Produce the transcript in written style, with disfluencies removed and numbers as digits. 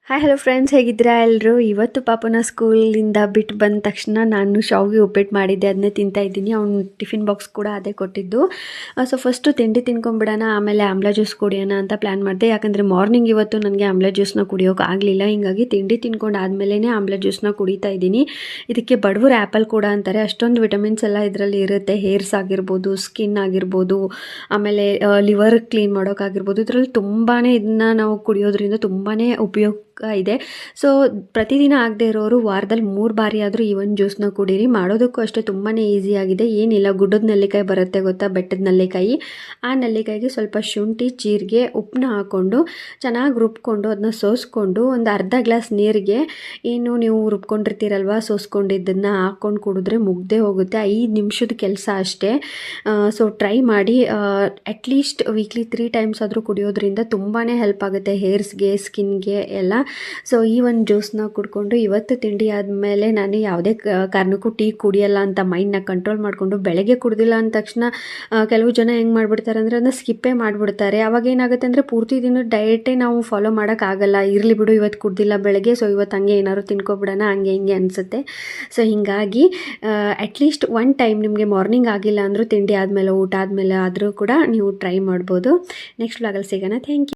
Hi hello friends, ಹೇಗಿದ್ದೀರಾ ಎಲ್ಲರೂ? ಇವತ್ತು ಪಾಪನ ಸ್ಕೂಲಿಂದ ಬಿಟ್ಟು ಬಂದ ತಕ್ಷಣ ನಾನು ಶಾವಿಗೆ ಉಪ್ಪಿಟ್ಟು ಮಾಡಿದ್ದೆ, ಅದನ್ನೇ ತಿಂತಾ ಇದ್ದೀನಿ. ಅವ್ನು ಟಿಫಿನ್ ಬಾಕ್ಸ್ ಕೂಡ ಅದೇ ಕೊಟ್ಟಿದ್ದು. ಸೊ ಫಸ್ಟು ತಿಂಡಿ ತಿನ್ಕೊಂಬಿಡೋಣ, ಆಮೇಲೆ ಆಮ್ಲ ಜ್ಯೂಸ್ ಕುಡಿಯೋಣ ಅಂತ ಪ್ಲ್ಯಾನ್ ಮಾಡಿದೆ. ಯಾಕಂದರೆ ಮಾರ್ನಿಂಗ್ ಇವತ್ತು ನನಗೆ ಆಮ್ಲ ಜ್ಯೂಸ್ನ ಕುಡಿಯೋಕೆ ಆಗಲಿಲ್ಲ. ಹಿಂಗಾಗಿ ತಿಂಡಿ ತಿನ್ಕೊಂಡು ಆದಮೇಲೆ ಆಮ್ಲ ಜ್ಯೂಸ್ನ ಕುಡಿತಾ ಇದ್ದೀನಿ. ಇದಕ್ಕೆ ಬಡವರು ಆ್ಯಪಲ್ ಕೂಡ ಅಂತಾರೆ. ಅಷ್ಟೊಂದು ವಿಟಮಿನ್ಸ್ ಎಲ್ಲ ಇದರಲ್ಲಿ ಇರುತ್ತೆ. ಹೇರ್ಸ್ ಆಗಿರ್ಬೋದು, ಸ್ಕಿನ್ ಆಗಿರ್ಬೋದು, ಆಮೇಲೆ ಲಿವರ್ ಕ್ಲೀನ್ ಮಾಡೋಕ್ಕಾಗಿರ್ಬೋದು. ಇದರಲ್ಲಿ ತುಂಬಾ ಇದನ್ನು ನಾವು ಕುಡಿಯೋದ್ರಿಂದ ತುಂಬಾ ಉಪಯೋಗ ಇದೆ. ಸೊ ಪ್ರತಿದಿನ ಆಗದೆ ಇರೋರು ವಾರದಲ್ಲಿ 3 ಬಾರಿ ಆದರೂ ಈ ಒಂದು ಜ್ಯೂಸ್ನ ಕುಡೀರಿ. ಮಾಡೋದಕ್ಕೂ ಅಷ್ಟೇ ತುಂಬಾ ಈಸಿಯಾಗಿದೆ. ಏನಿಲ್ಲ, ಗುಡ್ಡದ ನೆಲ್ಲಿಕಾಯಿ ಬರುತ್ತೆ ಗೊತ್ತಾ, ಬೆಟ್ಟದ ನೆಲ್ಲಿಕಾಯಿ. ಆ ನೆಲ್ಲಿಕಾಯಿಗೆ ಸ್ವಲ್ಪ ಶುಂಠಿ, ಜೀರಿಗೆ, ಉಪ್ಪನ್ನ ಹಾಕ್ಕೊಂಡು ಚೆನ್ನಾಗಿ ರುಬ್ಕೊಂಡು ಅದನ್ನ ಸೋಸ್ಕೊಂಡು ಒಂದು ಅರ್ಧ ಗ್ಲಾಸ್ ನೀರಿಗೆ ಏನು ನೀವು ರುಬ್ಕೊಂಡಿರ್ತೀರಲ್ವ, ಸೋಸ್ಕೊಂಡಿದ್ದನ್ನು ಹಾಕ್ಕೊಂಡು ಕುಡಿದ್ರೆ ಮುಗ್ದೇ ಹೋಗುತ್ತೆ. 5 ನಿಮಿಷದ ಕೆಲಸ ಅಷ್ಟೇ. ಸೊ ಟ್ರೈ ಮಾಡಿ. ಅಟ್ಲೀಸ್ಟ್ ವೀಕ್ಲಿ 3 ಟೈಮ್ಸ್ ಆದರೂ ಕುಡಿಯೋದ್ರಿಂದ ತುಂಬಾ ಹೆಲ್ಪ್ ಆಗುತ್ತೆ ಹೇರ್ಸ್ಗೆ, ಸ್ಕಿನ್ಗೆ ಎಲ್ಲ. ಸೊ ಈ ಒಂದು ಜ್ಯೂಸ್ನ ಕುಡ್ಕೊಂಡು ಇವತ್ತು ತಿಂಡಿ ಆದಮೇಲೆ ನಾನು ಯಾವುದೇ ಕಾರಣಕ್ಕೂ ಟೀ ಕುಡಿಯಲ್ಲ ಅಂತ ಮೈಂಡ್ನ ಕಂಟ್ರೋಲ್ ಮಾಡಿಕೊಂಡು, ಬೆಳಗ್ಗೆ ಕುಡ್ದಿಲ್ಲ ಅಂದ ತಕ್ಷಣ ಕೆಲವು ಜನ ಹೆಂಗೆ ಮಾಡಿಬಿಡ್ತಾರೆ ಅಂದರೆ ಅದನ್ನ ಸ್ಕಿಪ್ಪೇ ಮಾಡಿಬಿಡ್ತಾರೆ. ಅವಾಗ ಏನಾಗುತ್ತೆ ಅಂದರೆ ಪೂರ್ತಿ ದಿನ ಡಯಟೇ ನಾವು ಫಾಲೋ ಮಾಡೋಕ್ಕಾಗಲ್ಲ. ಇರಲಿ ಬಿಡು, ಇವತ್ತು ಕುಡ್ದಿಲ್ಲ ಬೆಳಗ್ಗೆ, ಸೊ ಇವತ್ತು ಹಂಗೆ ಏನಾದ್ರು ತಿನ್ಕೊಬಿಡೋಣ, ಹಂಗೆ ಹಿಂಗೆ ಅನಿಸುತ್ತೆ. ಸೊ ಹೀಗಾಗಿ ಅಟ್ಲೀಸ್ಟ್ 1 ಟೈಮ್ ನಿಮಗೆ ಮಾರ್ನಿಂಗ್ ಆಗಿಲ್ಲ ಅಂದರೂ ತಿಂಡಿ ಆದಮೇಲೆ, ಊಟ ಆದಮೇಲೆ ಆದರೂ ಕೂಡ ನೀವು ಟ್ರೈ ಮಾಡ್ಬೋದು. ನೆಕ್ಸ್ಟ್ ವ್ಲಾಗಲ್ಲಿ ಸಿಗೋಣ. Thank you.